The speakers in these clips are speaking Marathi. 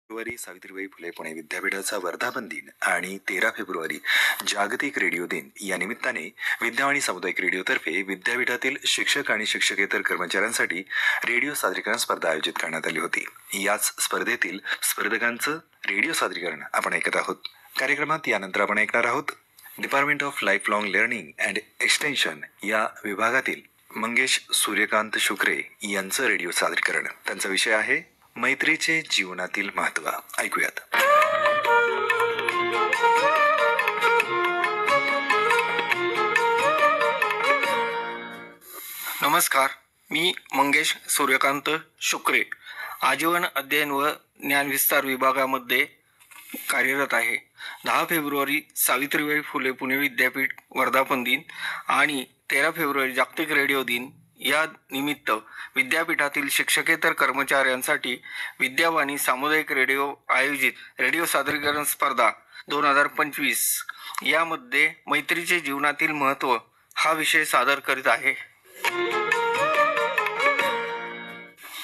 फेब्रुवारी सावित्रीबाई फुले पुणे विद्यापीठाचा वर्धापन दिन आणि 13 फेब्रुवारी जागतिक रेडिओ दिन या निमित्ताने विद्यावाणी सामुदायिक रेडिओतर्फे विद्यापीठातील शिक्षक आणि शिक्षकेतर कर्मचाऱ्यांसाठी रेडिओ सादरीकरण स्पर्धा आयोजित करण्यात आली होती. याच स्पर्धेतील स्पर्धकांचं रेडिओ सादरीकरण आपण ऐकत आहोत. कार्यक्रमात यानंतर आपण ऐकणार आहोत department of life long learning and extension या विभागातील मंगेश सूर्यकांत शुक्रे यांचं रेडिओ सादरीकरण. त्यांचा विषय आहे मैत्रीचे जीवनातील महत्त्व. ऐकूयात. नमस्कार, मी मंगेश सूर्यकांत शुक्रे आजीवन अध्ययन व ज्ञानविस्तार विभागामध्ये कार्यरत आहे. 10 फेब्रुवारी सावित्रीबाई फुले पुणे विद्यापीठ वर्धापन दिन आणि 13 फेब्रुवारी जागतिक रेडिओ दिन या निमित्त विद्यापीठातील शिक्षकेतर कर्मचाऱ्यांसाठी विद्यावाणी सामुदायिक रेडिओ आयोजित रेडिओ सादरीकरण स्पर्धा 2025 यामध्ये मैत्रीचे जीवनातील महत्त्व हा विषय सादर करीत आहे.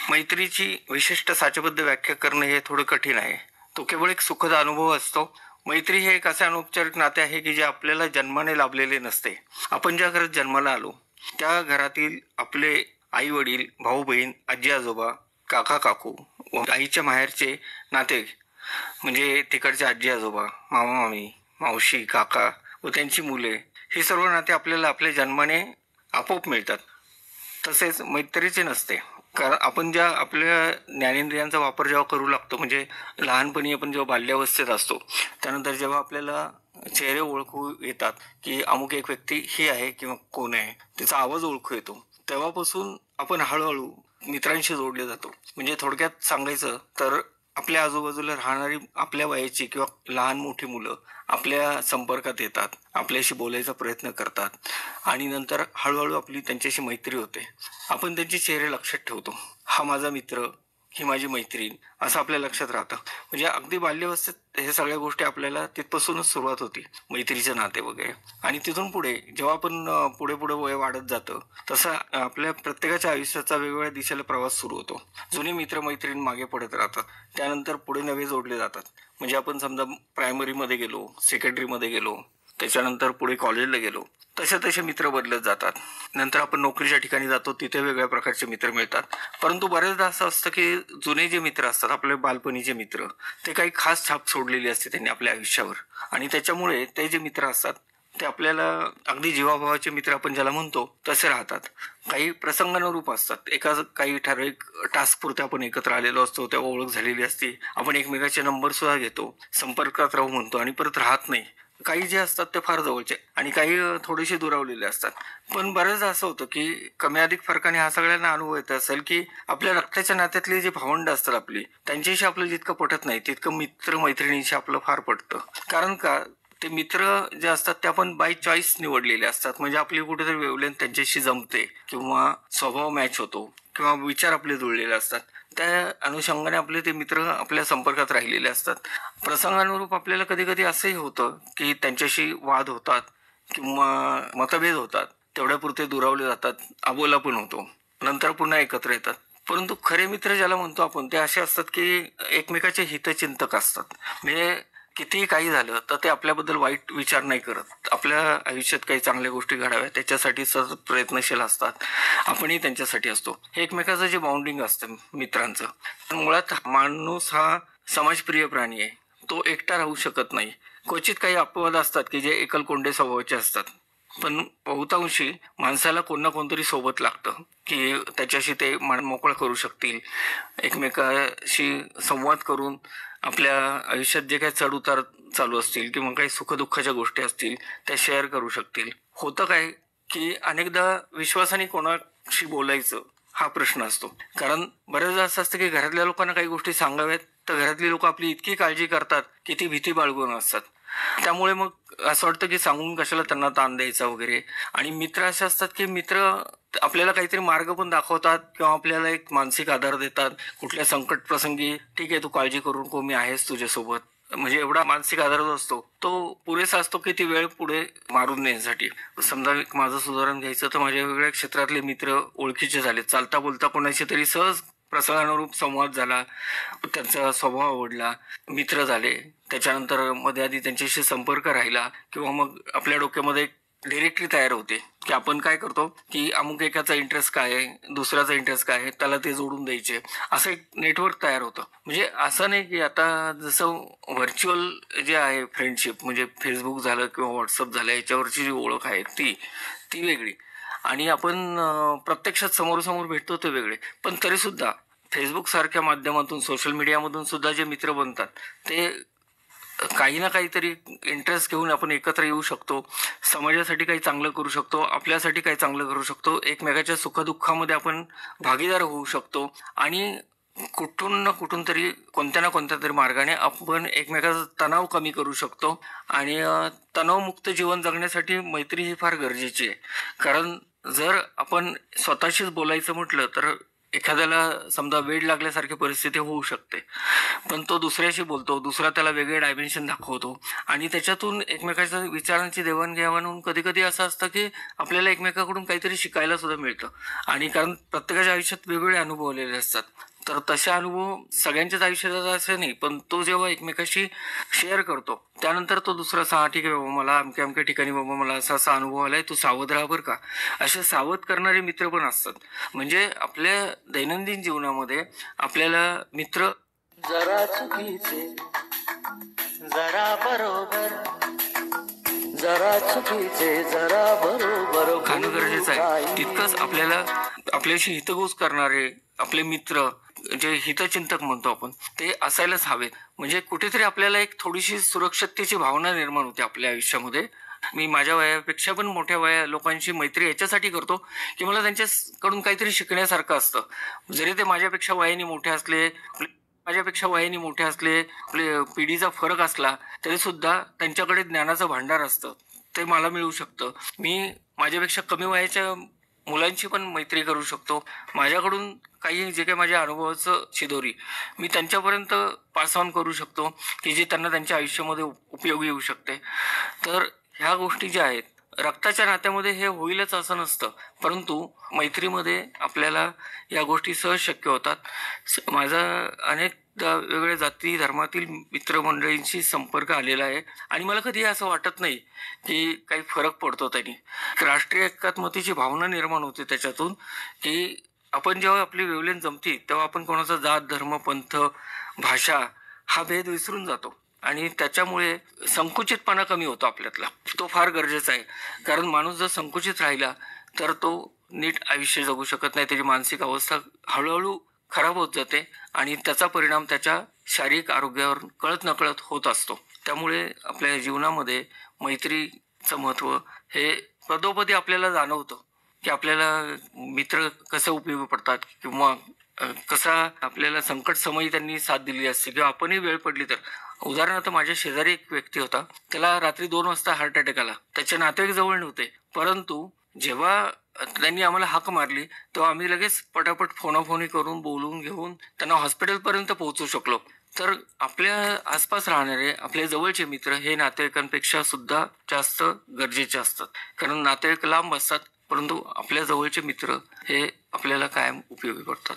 मैत्रीची विशिष्ट साचबद्ध व्याख्या करणे हे थोडं कठीण आहे. तो केवळ एक सुखद अनुभव असतो. मैत्री हे एक असे अनौपचारिक नाते आहे की जे आपल्याला जन्माने लाभलेले नसते. आपण ज्या घरात जन्माला आलो त्या घरातील आपले आई वडील, भाऊ बहीण, आजी आजोबा, काका काकू व आईच्या माहेरचे नाते म्हणजे तिकडचे आजी आजोबा, मामा मामी, मावशी, काका व त्यांची मुले, ही सर्व नाते आपल्याला आपल्या जन्माने आपोआप मिळतात. तसेच मैत्रीचे नसते. कारण आपण ज्या आपल्या ज्ञानेंद्रियांचा वापर जेव्हा करू लागतो, म्हणजे लहानपणी आपण जेव्हा बाल्यावस्थेत असतो, त्यानंतर जेव्हा आपल्याला चेहरे ओळखू येतात की अमुक एक व्यक्ती ही आहे किंवा कोण आहे, त्याचा आवाज ओळखू येतो, तेव्हापासून आपण हळूहळू मित्रांशी जोडले जातो. म्हणजे थोडक्यात सांगायचं तर आपल्या आजूबाजूला राहणारी आपल्या वयाची किंवा लहान मोठी मुलं आपल्या संपर्कात येतात, आपल्याशी बोलायचा प्रयत्न करतात आणि नंतर हळूहळू आपली त्यांच्याशी मैत्री होते. आपण त्यांचे चेहरे लक्षात ठेवतो. हा माझा मित्र, ही माझी मैत्रीण, असं आपल्या लक्षात राहतं. म्हणजे अगदी बाल्यावस्थेत हे सगळ्या गोष्टी आपल्याला तिथपासूनच सुरुवात होती, मैत्रीचे नाते वगैरे. आणि तिथून पुढे जेव्हा आपण पुढे पुढे वय वाढत जातं तसा आपल्या प्रत्येकाच्या आयुष्याचा वेगवेगळ्या दिशेला प्रवास सुरू होतो. जुने मित्र मैत्रीण मागे पडत राहतात, त्यानंतर पुढे नवे जोडले जातात. म्हणजे आपण समजा प्रायमरीमध्ये गेलो, सेकंडरीमध्ये गेलो, त्याच्यानंतर पुढे कॉलेजला गेलो, तसे तसे मित्र बदलत जातात. नंतर आपण नोकरीच्या ठिकाणी जातो, तिथे वेगळ्या प्रकारचे मित्र मिळतात. परंतु बरेचदा असं असतं की जुने जे मित्र असतात, आपले बालपणीचे मित्र, ते काही खास छाप सोडलेली असते त्यांनी आपल्या आयुष्यावर. आणि त्याच्यामुळे ते जे मित्र असतात ते आपल्याला अगदी जीवाभावाचे मित्र आपण ज्याला म्हणतो तसे राहतात. काही प्रसंगानुरूप असतात. काही ठराविक टास्क पुरते आपण एकत्र आलेलो असतो, तेव्हा ओळख झालेली असते, आपण एकमेकाचे नंबर सुद्धा घेतो, संपर्कात राहू म्हणतो आणि परत राहत नाही. काही जे असतात ते फार जवळचे आणि काही थोडेसे दुरावलेले असतात. पण बरेचदा असं होतं की कमी अधिक फरकाने हा सगळ्यांना अनुभव येत असेल की आपल्या रक्ताच्या नात्यातले जे भावंड असतात आपली, त्यांच्याशी आपलं जितकं पटत नाही तितकं मित्र मैत्रिणींशी आपलं फार पटतं. कारण का, ते मित्र जे असतात ते आपण बाय चॉईस निवडलेले असतात. म्हणजे आपली कुठेतरी वेवलेंथ त्यांच्याशी जमते किंवा स्वभाव मॅच होतो किंवा विचार आपले जुळलेले असतात. त्या अनुषंगाने आपले ते मित्र आपल्या संपर्कात राहिलेले असतात. प्रसंगानुरूप आपल्याला कधी कधी असंही होतं की त्यांच्याशी वाद होतात किंवा मतभेद होतात, तेवढ्यापुरते दुरावले जातात, अबोला पण होतो, नंतर पुन्हा एकत्र येतात. परंतु खरे मित्र ज्याला म्हणतो आपण ते असे असतात की एकमेकाचे हितचिंतक असतात. म्हणजे कितीही काही झालं तर ते आपल्याबद्दल वाईट विचार नाही करत. आपल्या आयुष्यात काही चांगल्या गोष्टी घडाव्या त्याच्यासाठी सतत प्रयत्नशील असतात. आपणही त्यांच्यासाठी असतो. हे एकमेकाचं जे बाउंडिंग असतं मित्रांचं. मुळात माणूस हा समाजप्रिय प्राणी आहे. तो एकटा राहू शकत नाही. क्वचित काही अपवाद असतात की जे एकलकोंडे स्वभावाचे असतात, पण बहुतांशी माणसाला कोण ना कोणतरी सोबत लागतं की त्याच्याशी ते मोकळं करू शकतील, एकमेकाशी संवाद करून आपल्या आयुष्यात जे काही चढ उतार चालू असतील किंवा काही सुखदुःखाच्या गोष्टी असतील त्या शेअर करू शकतील. होतं काय की अनेकदा विश्वासाने कोणाशी बोलायचं हा प्रश्न असतो. कारण बऱ्याचदा असं असतं की घरातल्या लोकांना काही गोष्टी सांगाव्यात तर घरातली लोक आपली इतकी काळजी करतात की ती भीती बाळगून असतात. त्यामुळे मग असं वाटतं की सांगून कशाला त्यांना ताण द्यायचा वगैरे. आणि मित्र असे असतात की मित्र आपल्याला काहीतरी मार्ग पण दाखवतात किंवा आपल्याला एक मानसिक आधार देतात. कुठल्या संकट प्रसंगी ठीक आहे, तू काळजी करू नको, मी आहेस तुझ्यासोबत. म्हणजे एवढा मानसिक आधार जो असतो तो पुरेसा असतो की ती वेळ पुढे मारून नेण्यासाठी. समजा माझं उदाहरण घ्यायचं तर माझ्या वेगवेगळ्या क्षेत्रातले मित्र ओळखीचे झाले. चालता बोलता कोणाशी तरी सहज प्रसंगानुरूप संवाद झाला, त्यांचा स्वभाव आवडला, मित्र झाले, त्याच्यानंतर मध्ये आधी त्यांच्याशी संपर्क राहिला किंवा मग आपल्या डोक्यामध्ये डिरेक्टरी तयार होते की आपण काय करतो की अमुक एकाचा इंटरेस्ट काय आहे, दुसऱ्याचा इंटरेस्ट काय आहे, त्याला ते जोडून द्यायचे, असं एक नेटवर्क तयार होतं. म्हणजे असं नाही की आता जसं व्हर्च्युअल जे आहे फ्रेंडशिप म्हणजे फेसबुक झालं किंवा व्हॉट्सअप झालं याच्यावरची जी ओळख आहे ती वेगळी आणि आपण प्रत्यक्षात समोरासमोर भेटतो ते वेगळे. पण तरीसुद्धा फेसबुक सारख्या माध्यमातून सोशल मीडियामधून सुद्धा जे मित्र बनतात ते काही ना काहीतरी इंटरेस्ट घेऊन आपण एकत्र येऊ शकतो, समाजासाठी काही चांगलं करू शकतो, आपल्यासाठी काही चांगलं करू शकतो, एकमेकाच्या सुखदुःखामध्ये आपण भागीदार होऊ शकतो आणि कुठून ना कुठून तरी कोणत्या ना कोणत्या तरी मार्गाने आपण एकमेकाचा तणाव कमी करू शकतो आणि तणावमुक्त जीवन जगण्यासाठी मैत्री ही फार गरजेची आहे. कारण जर आपण स्वतःशीच बोलायचं म्हटलं तर एखाद्याला समजा वेड लागल्यासारखी परिस्थिती होऊ शकते, पण तो दुसऱ्याशी बोलतो, दुसरा त्याला वेगळे डायमेन्शन दाखवतो आणि त्याच्यातून एकमेकाच्या विचारांची देवाणघेवाण होऊन कधी कधी असं असतं की आपल्याला एकमेकाकडून काहीतरी शिकायला सुद्धा मिळतं. आणि कारण प्रत्येकाच्या आयुष्यात वेगवेगळे अनुभव आलेले असतात, तर तसे अनुभव सगळ्यांच्याच आयुष्यात असे नाही, पण तो जेव्हा एकमेकाशी शेअर करतो त्यानंतर तो दुसरा हा ठीक आहे बाबा, मला अमक्या अमक्या ठिकाणी बाबा मला असा असा अनुभव आलाय, तू सावध राहा बरं का, असे सावध करणारे मित्र पण असतात. म्हणजे आपल्या दैनंदिन जीवनामध्ये आपल्याला मित्र जरा चुकीचे जरा बरोबर, जरा चुकीचे जरा बरोबर खाणं गरजेचं आहे, तितकंच आपल्याला आपल्याशी हितगुज करणारे आपले मित्र जे हितचिंतक म्हणतो आपण ते असायलाच हवेत. म्हणजे कुठेतरी आपल्याला एक थोडीशी सुरक्षिततेची भावना निर्माण होते आपल्या आयुष्यामध्ये. मी माझ्या वयापेक्षा पण मोठ्या लोकांशी मैत्री याच्यासाठी करतो की मला त्यांच्याकडून काहीतरी शिकण्यासारखं असतं. जरी ते माझ्यापेक्षा वयाने मोठे असले, आपले पिढीचा फरक असला तरी सुद्धा त्यांच्याकडे ज्ञानाचं भांडार असतं, ते मला मिळू शकतं. मी माझ्यापेक्षा कमी वयाच्या मुलांची पण मैत्री करू शकतो. माझ्याकडून काही जे काही माझ्या अनुभवाचं शिदोरी मी त्यांच्यापर्यंत पास ऑन करू शकतो की जे त्यांना त्यांच्या आयुष्यामध्ये उपयोगी येऊ शकते. तर ह्या गोष्टी ज्या आहेत रक्ताच्या नात्यामध्ये हे होईलच असं नसतं, परंतु मैत्रीमध्ये आपल्याला या गोष्टी सहज शक्य होतात. माझा अनेक वेगवेगळ्या जाती धर्मातील मित्रमंडळींशी संपर्क आलेला आहे आणि मला कधी असं वाटत नाही की काही फरक पडतो त्यांनी. राष्ट्रीय एकात्मतेची भावना निर्माण होते त्याच्यातून की आपण जेव्हा आपली वेवलेन जमती तेव्हा आपण कोणाचा जात धर्म पंथ भाषा हा भेद विसरून जातो आणि त्याच्यामुळे संकुचितपणा कमी होतो आपल्यातला. तो फार गरजेचा आहे, कारण माणूस जर संकुचित राहिला तर तो नीट आयुष्य जगू शकत नाही, त्याची मानसिक अवस्था हळूहळू खराब होत जाते आणि त्याचा परिणाम त्याच्या शारीरिक आरोग्यावर कळत नकळत होत असतो. त्यामुळे आपल्या जीवनामध्ये मैत्रीचं महत्त्व हे पदोपदी आपल्याला जाणवतं की आपल्याला मित्र कसे उपयोगी पडतात किंवा कसा आपल्याला संकट समयी त्यांनी साथ दिली असते किंवा आपणही वेळ पडली तर. उदाहरणार्थ माझ्या शेजारी एक व्यक्ती होता, त्याला रात्री 2 वाजता हार्ट अटॅक आला. त्याचे नातेवाईक जवळ नव्हते, परंतु जेव्हा त्यांनी आम्हाला हाक मारली तेव्हा आम्ही लगेच पटापट फोनाफोनी करून बोलून घेऊन त्यांना हॉस्पिटलपर्यंत पोहोचू शकलो. तर आपल्या आसपास राहणारे आपल्या जवळचे मित्र हे नातेवाईकांपेक्षा सुद्धा जास्त गरजेचे असतात, कारण नातेवाईक लांब असतात परंतु आपल्या जवळचे मित्र हे आपल्याला कायम उपयोगी पडतात.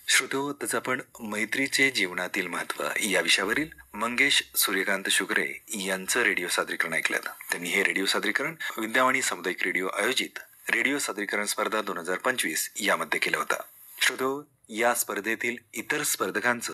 श्रोतो, तच आपण मैत्रीचे जीवनातील महत्त्व या विषयावरील मंगेश सूर्यकांत शुक्रे यांचं रेडिओ सादरीकरण ऐकलं. त्यांनी हे रेडिओ सादरीकरण विद्यावाणी सामुदायिक रेडिओ आयोजित रेडिओ सादरीकरण स्पर्धा 2025 यामध्ये केलं होतं. श्रोतो, या स्पर्धेतील इतर स्पर्धकांचं